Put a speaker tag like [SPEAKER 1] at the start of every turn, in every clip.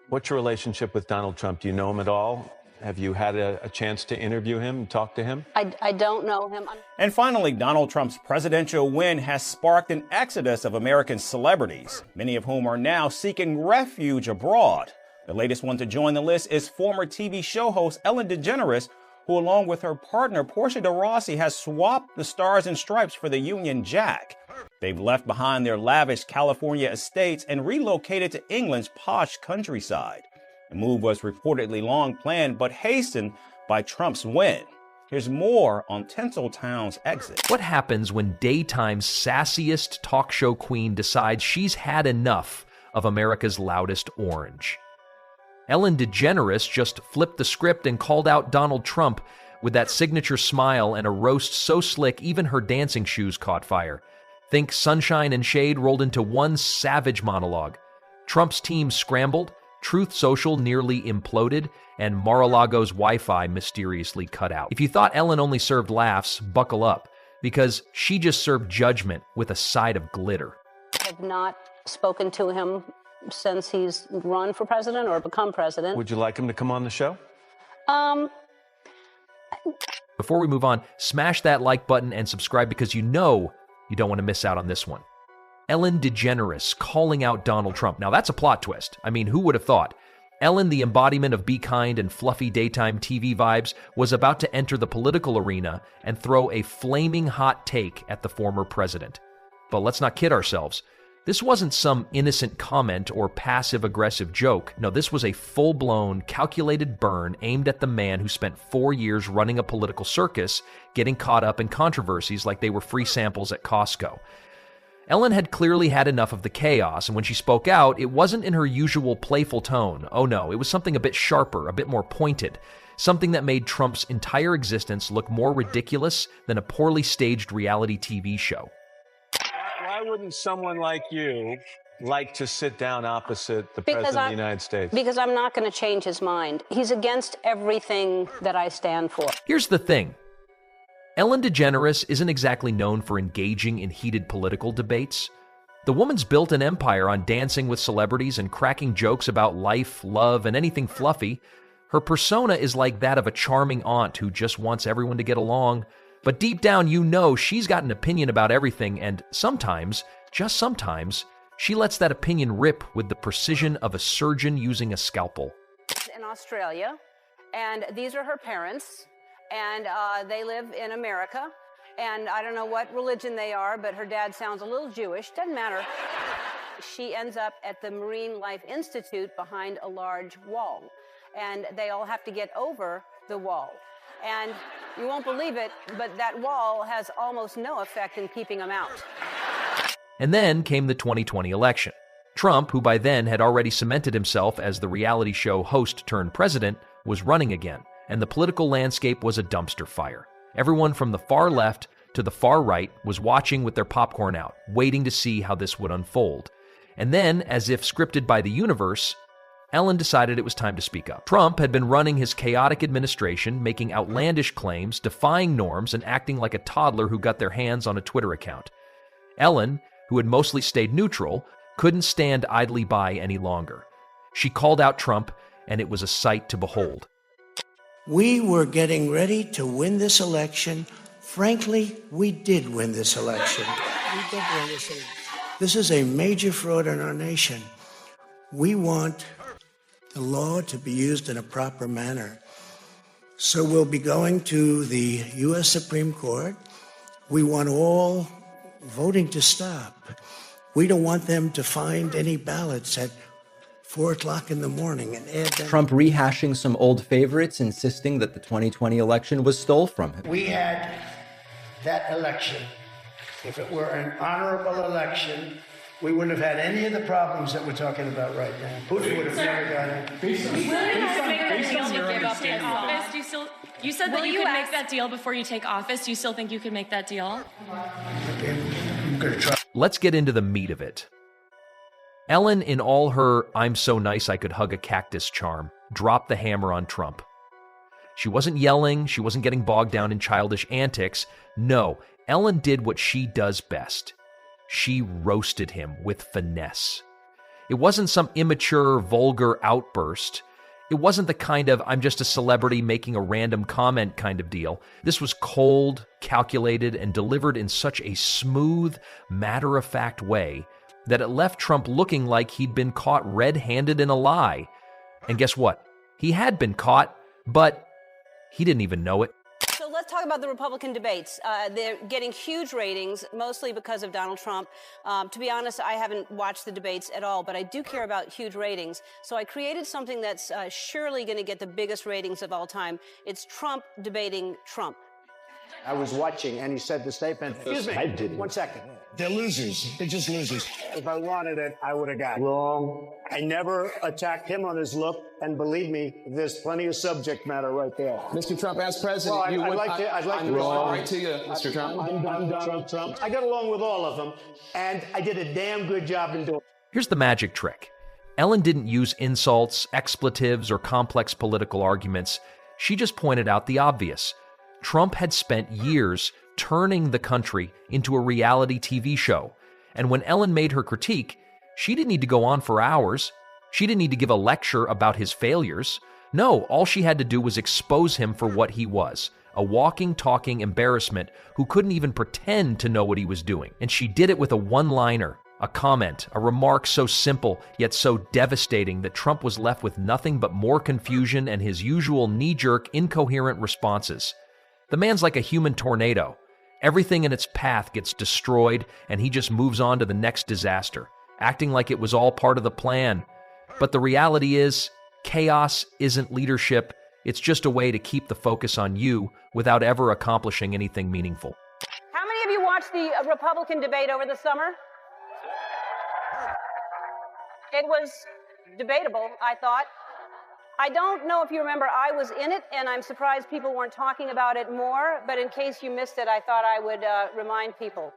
[SPEAKER 1] What's your relationship with Donald Trump? Do you know him at all? Have you had a chance to interview him and talk to him?
[SPEAKER 2] I don't know him.
[SPEAKER 3] And finally, Donald Trump's presidential win has sparked an exodus of American celebrities, many of whom are now seeking refuge abroad. The latest one to join the list is former TV show host Ellen DeGeneres, who along with her partner Portia de Rossi has swapped the Stars and Stripes for the Union Jack. They've left behind their lavish California estates and relocated to England's posh countryside. The move was reportedly long planned but hastened by Trump's win. Here's more on Tinseltown's exit.
[SPEAKER 4] What happens when daytime's sassiest talk show queen decides she's had enough of America's loudest orange? Ellen DeGeneres just flipped the script and called out Donald Trump with that signature smile and a roast so slick even her dancing shoes caught fire. Think sunshine and shade rolled into one savage monologue. Trump's team scrambled, Truth Social nearly imploded, and Mar-a-Lago's Wi-Fi mysteriously cut out. If you thought Ellen only served laughs, buckle up, because she just served judgment with a side of glitter.
[SPEAKER 2] I have not spoken to him since he's run for president or become president.
[SPEAKER 1] Would you like him to come on the show?
[SPEAKER 4] Before we move on, smash that like button and subscribe because you know you don't want to miss out on this one. Ellen DeGeneres calling out Donald Trump. Now that's a plot twist. I mean, who would have thought? Ellen, the embodiment of be kind and fluffy daytime TV vibes, was about to enter the political arena and throw a flaming hot take at the former president. But let's not kid ourselves. This wasn't some innocent comment or passive-aggressive joke. No, this was a full-blown, calculated burn aimed at the man who spent 4 years running a political circus, getting caught up in controversies like they were free samples at Costco. Ellen had clearly had enough of the chaos, and when she spoke out, it wasn't in her usual playful tone. Oh no, it was something a bit sharper, a bit more pointed. Something that made Trump's entire existence look more ridiculous than a poorly staged reality TV show.
[SPEAKER 1] Why wouldn't someone like you like to sit down opposite the President of the United States?
[SPEAKER 2] Because I'm not going to change his mind. He's against everything that I stand for.
[SPEAKER 4] Here's the thing. Ellen DeGeneres isn't exactly known for engaging in heated political debates. The woman's built an empire on dancing with celebrities and cracking jokes about life, love, and anything fluffy. Her persona is like that of a charming aunt who just wants everyone to get along. But deep down, you know she's got an opinion about everything, and sometimes, just sometimes, she lets that opinion rip with the precision of a surgeon using a scalpel.
[SPEAKER 2] In Australia, and these are her parents, and they live in America, and I don't know what religion they are, but her dad sounds a little Jewish, doesn't matter. She ends up at the Marine Life Institute behind a large wall, and they all have to get over the wall. And you won't believe it, but that wall has almost no effect in keeping them out.
[SPEAKER 4] And then came the 2020 election. Trump, who by then had already cemented himself as the reality show host turned president, was running again, and the political landscape was a dumpster fire. Everyone from the far left to the far right was watching with their popcorn out, waiting to see how this would unfold. And then, as if scripted by the universe, Ellen decided it was time to speak up. Trump had been running his chaotic administration, making outlandish claims, defying norms, and acting like a toddler who got their hands on a Twitter account. Ellen, who had mostly stayed neutral, couldn't stand idly by any longer. She called out Trump, and it was a sight to behold.
[SPEAKER 5] We were getting ready to win this election. Frankly, we did win this election. We did win this election. This is a major fraud in our nation. We want the law to be used in a proper manner. So we'll be going to the U.S. Supreme Court. We want all voting to stop. We don't want them to find any ballots at 4 o'clock in the morning and add them.
[SPEAKER 6] Trump rehashing some old favorites, insisting that the 2020 election was stole from him.
[SPEAKER 5] We had that election. If it were an honorable election, we wouldn't have had any of the problems that we're talking about right now. Putin would have never got it.
[SPEAKER 7] You said that you could make that deal before you take office. Do you still think you could make that deal?
[SPEAKER 5] I'm going to try.
[SPEAKER 4] Let's get into the meat of it. Ellen, in all her "I'm so nice I could hug a cactus" charm, dropped the hammer on Trump. She wasn't yelling, she wasn't getting bogged down in childish antics. No, Ellen did what she does best. She roasted him with finesse. It wasn't some immature, vulgar outburst. It wasn't the kind of, I'm just a celebrity making a random comment kind of deal. This was cold, calculated, and delivered in such a smooth, matter-of-fact way that it left Trump looking like he'd been caught red-handed in a lie. And guess what? He had been caught, but he didn't even know it.
[SPEAKER 2] So let's talk about the Republican debates. They're getting huge ratings, mostly because of Donald Trump. To be honest, I haven't watched the debates at all, but I do care about huge ratings. So I created something that's surely going to get the biggest ratings of all time. It's Trump debating Trump.
[SPEAKER 8] I was watching, and he said the statement. Excuse me. I didn't. 1 second.
[SPEAKER 5] They're losers. They're just losers.
[SPEAKER 8] If I wanted it, I would have got it. Wrong. I never attacked him on his look, and believe me, there's plenty of subject matter right there.
[SPEAKER 9] Mr. Trump, as president,
[SPEAKER 8] well, I'd like to
[SPEAKER 9] respond right to you, Mr. Trump.
[SPEAKER 8] I'm Trump. I got along with all of them, and I did a damn good job in doing it.
[SPEAKER 4] Here's the magic trick. Ellen didn't use insults, expletives, or complex political arguments. She just pointed out the obvious. Trump had spent years turning the country into a reality TV show. And when Ellen made her critique, she didn't need to go on for hours. She didn't need to give a lecture about his failures. No, all she had to do was expose him for what he was, a walking, talking embarrassment who couldn't even pretend to know what he was doing. And she did it with a one-liner, a comment, a remark so simple yet so devastating that Trump was left with nothing but more confusion and his usual knee-jerk, incoherent responses. The man's like a human tornado. Everything in its path gets destroyed, and he just moves on to the next disaster, acting like it was all part of the plan. But the reality is, chaos isn't leadership. It's just a way to keep the focus on you without ever accomplishing anything meaningful.
[SPEAKER 2] How many of you watched the Republican debate over the summer? It was debatable, I thought. I don't know if you remember, I was in it, and I'm surprised people weren't talking about it more, but in case you missed it, I thought I would remind people.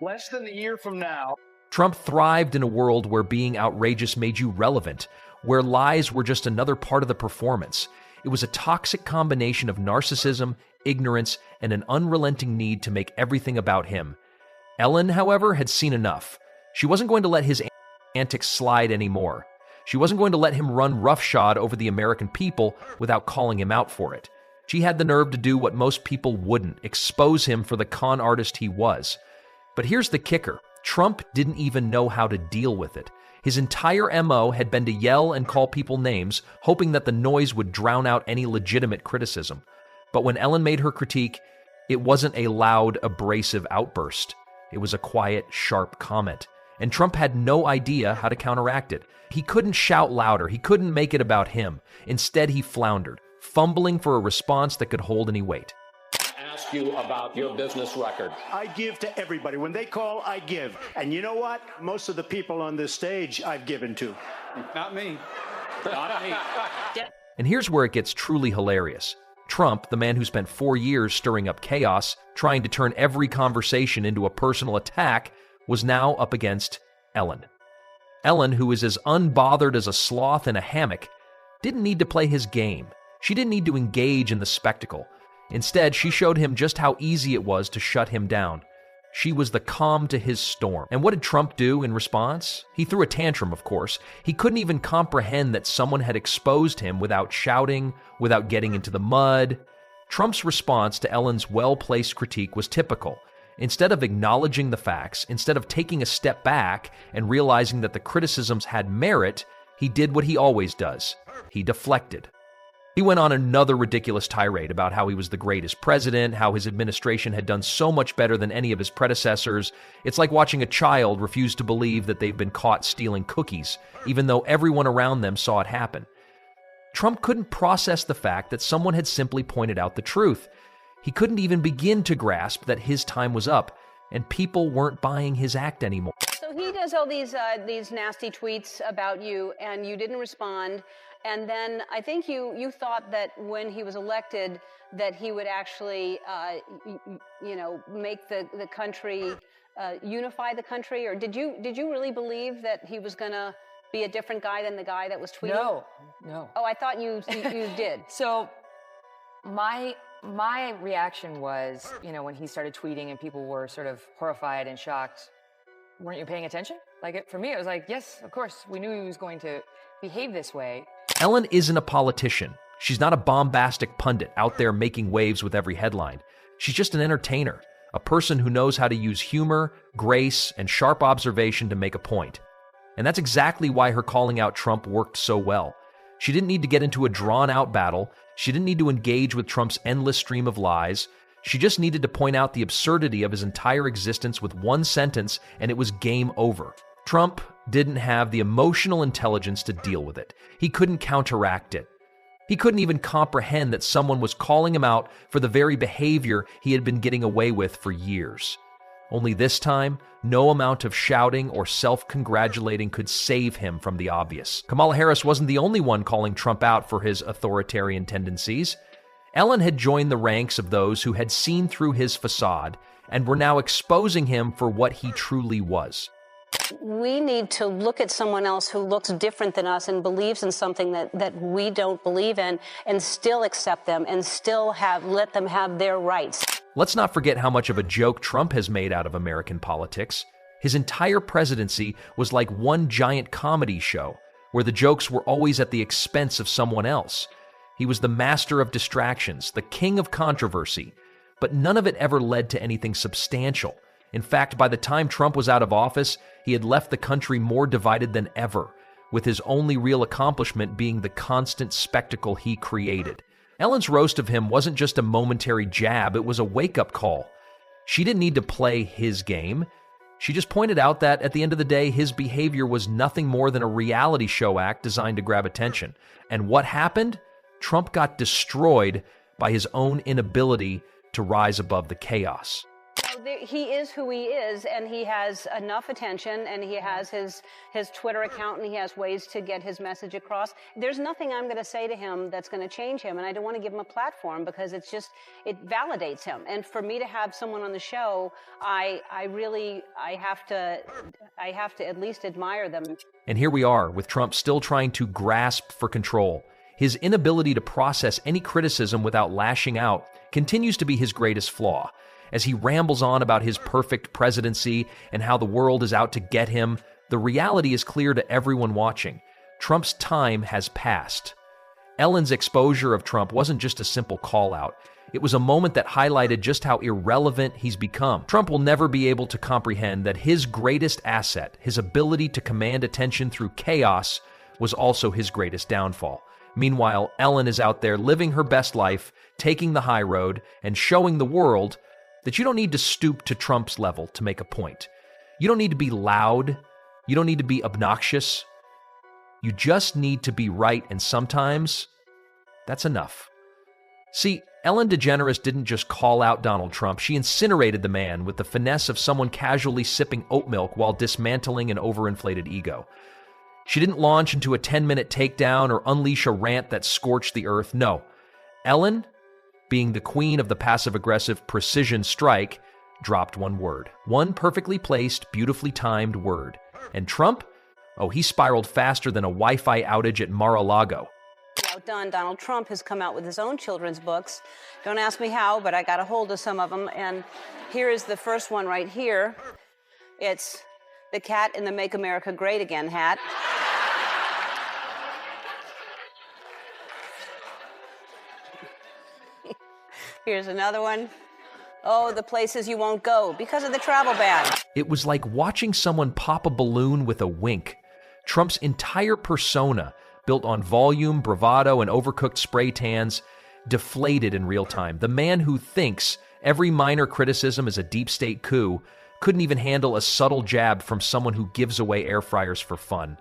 [SPEAKER 8] Less than a year from now.
[SPEAKER 4] Trump thrived in a world where being outrageous made you relevant, where lies were just another part of the performance. It was a toxic combination of narcissism, ignorance, and an unrelenting need to make everything about him. Ellen, however, had seen enough. She wasn't going to let his antics slide anymore. She wasn't going to let him run roughshod over the American people without calling him out for it. She had the nerve to do what most people wouldn't, expose him for the con artist he was. But here's the kicker. Trump didn't even know how to deal with it. His entire MO had been to yell and call people names, hoping that the noise would drown out any legitimate criticism. But when Ellen made her critique, it wasn't a loud, abrasive outburst. It was a quiet, sharp comment. And Trump had no idea how to counteract it. He couldn't shout louder. He couldn't make it about him. Instead, he floundered, fumbling for a response that could hold any weight.
[SPEAKER 9] Ask you about your business record.
[SPEAKER 8] I give to everybody. When they call, I give. And you know what? Most of the people on this stage I've given to.
[SPEAKER 9] Not me. Not me.
[SPEAKER 4] And here's where it gets truly hilarious. Trump, the man who spent 4 years stirring up chaos, trying to turn every conversation into a personal attack, was now up against Ellen. Ellen, who is as unbothered as a sloth in a hammock, didn't need to play his game. She didn't need to engage in the spectacle. Instead, she showed him just how easy it was to shut him down. She was the calm to his storm. And what did Trump do in response? He threw a tantrum, of course. He couldn't even comprehend that someone had exposed him without shouting, without getting into the mud. Trump's response to Ellen's well-placed critique was typical. Instead of acknowledging the facts, instead of taking a step back and realizing that the criticisms had merit, he did what he always does. He deflected. He went on another ridiculous tirade about how he was the greatest president, how his administration had done so much better than any of his predecessors. It's like watching a child refuse to believe that they've been caught stealing cookies, even though everyone around them saw it happen. Trump couldn't process the fact that someone had simply pointed out the truth. He couldn't even begin to grasp that his time was up, and people weren't buying his act anymore.
[SPEAKER 2] So he does all these nasty tweets about you, and you didn't respond. And then I think you thought that when he was elected, that he would actually, make the country, unify the country. Or did you really believe that he was going to be a different guy than the guy that was tweeting?
[SPEAKER 10] No.
[SPEAKER 2] Oh, I thought you did.
[SPEAKER 10] So my reaction was, when he started tweeting and people were sort of horrified and shocked, weren't you paying attention? Like, for me, it was like, yes, of course, we knew he was going to behave this way.
[SPEAKER 4] Ellen isn't a politician. She's not a bombastic pundit out there making waves with every headline. She's just an entertainer, a person who knows how to use humor, grace, and sharp observation to make a point. And that's exactly why her calling out Trump worked so well. She didn't need to get into a drawn-out battle. She didn't need to engage with Trump's endless stream of lies. She just needed to point out the absurdity of his entire existence with one sentence, and it was game over. Trump didn't have the emotional intelligence to deal with it. He couldn't counteract it. He couldn't even comprehend that someone was calling him out for the very behavior he had been getting away with for years. Only this time, no amount of shouting or self-congratulating could save him from the obvious. Kamala Harris wasn't the only one calling Trump out for his authoritarian tendencies. Ellen had joined the ranks of those who had seen through his facade and were now exposing him for what he truly was.
[SPEAKER 2] We need to look at someone else who looks different than us and believes in something that we don't believe in and still accept them and still let them have their rights.
[SPEAKER 4] Let's not forget how much of a joke Trump has made out of American politics. His entire presidency was like one giant comedy show, where the jokes were always at the expense of someone else. He was the master of distractions, the king of controversy, but none of it ever led to anything substantial. In fact, by the time Trump was out of office, he had left the country more divided than ever, with his only real accomplishment being the constant spectacle he created. Ellen's roast of him wasn't just a momentary jab, it was a wake-up call. She didn't need to play his game. She just pointed out that, at the end of the day, his behavior was nothing more than a reality show act designed to grab attention. And what happened? Trump got destroyed by his own inability to rise above the chaos.
[SPEAKER 2] He is who he is, and he has enough attention, and he has his Twitter account, and he has ways to get his message across. There's nothing I'm going to say to him that's going to change him, and I don't want to give him a platform because it validates him. And for me to have someone on the show, I have to at least admire them.
[SPEAKER 4] And here we are, with Trump still trying to grasp for control. His inability to process any criticism without lashing out continues to be his greatest flaw. As he rambles on about his perfect presidency and how the world is out to get him, the reality is clear to everyone watching. Trump's time has passed. Ellen's exposure of Trump wasn't just a simple call-out. It was a moment that highlighted just how irrelevant he's become. Trump will never be able to comprehend that his greatest asset, his ability to command attention through chaos, was also his greatest downfall. Meanwhile, Ellen is out there living her best life, taking the high road, and showing the world that you don't need to stoop to Trump's level to make a point. You don't need to be loud. You don't need to be obnoxious. You just need to be right, and sometimes that's enough. See, Ellen DeGeneres didn't just call out Donald Trump. She incinerated the man with the finesse of someone casually sipping oat milk while dismantling an overinflated ego. She didn't launch into a 10-minute takedown or unleash a rant that scorched the earth. No. Ellen, being the queen of the passive-aggressive precision strike, dropped one word. One perfectly placed, beautifully timed word. And Trump? Oh, he spiraled faster than a Wi-Fi outage at Mar-a-Lago.
[SPEAKER 2] Outdone, Donald Trump has come out with his own children's books. Don't ask me how, but I got a hold of some of them. And here is the first one right here. It's the cat in the Make America Great Again hat. Here's another one. Oh, the places you won't go because of the travel ban.
[SPEAKER 4] It was like watching someone pop a balloon with a wink. Trump's entire persona, built on volume, bravado, and overcooked spray tans, deflated in real time. The man who thinks every minor criticism is a deep state coup couldn't even handle a subtle jab from someone who gives away air fryers for fun.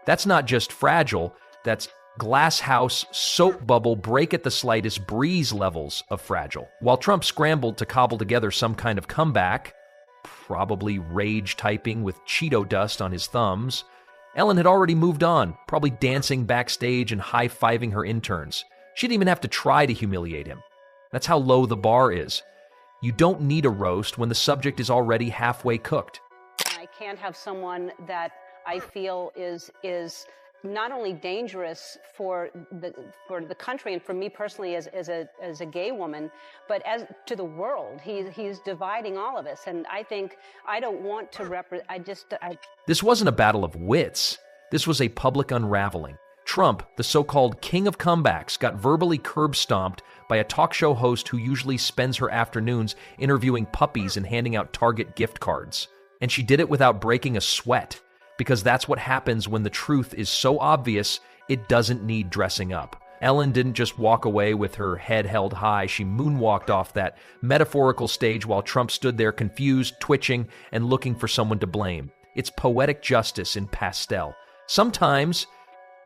[SPEAKER 4] That's not just fragile, that's glass house, soap bubble, break at the slightest breeze levels of fragile. While Trump scrambled to cobble together some kind of comeback, probably rage typing with Cheeto dust on his thumbs, Ellen had already moved on, probably dancing backstage and high-fiving her interns. She didn't even have to try to humiliate him. That's how low the bar is. You don't need a roast when the subject is already halfway cooked.
[SPEAKER 2] I can't have someone that I feel is not only dangerous for the country and for me personally as a gay woman, but as to the world. He's dividing all of us, and I think I don't want to
[SPEAKER 4] This wasn't a battle of wits. This was a public unraveling. Trump, the so-called king of comebacks, got verbally curb-stomped by a talk show host who usually spends her afternoons interviewing puppies and handing out Target gift cards. And she did it without breaking a sweat, because that's what happens when the truth is so obvious it doesn't need dressing up. Ellen didn't just walk away with her head held high. She moonwalked off that metaphorical stage while Trump stood there confused, twitching, and looking for someone to blame. It's poetic justice in pastel. Sometimes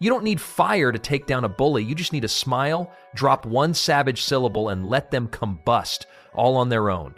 [SPEAKER 4] you don't need fire to take down a bully. You just need a smile, drop one savage syllable, and let them combust all on their own.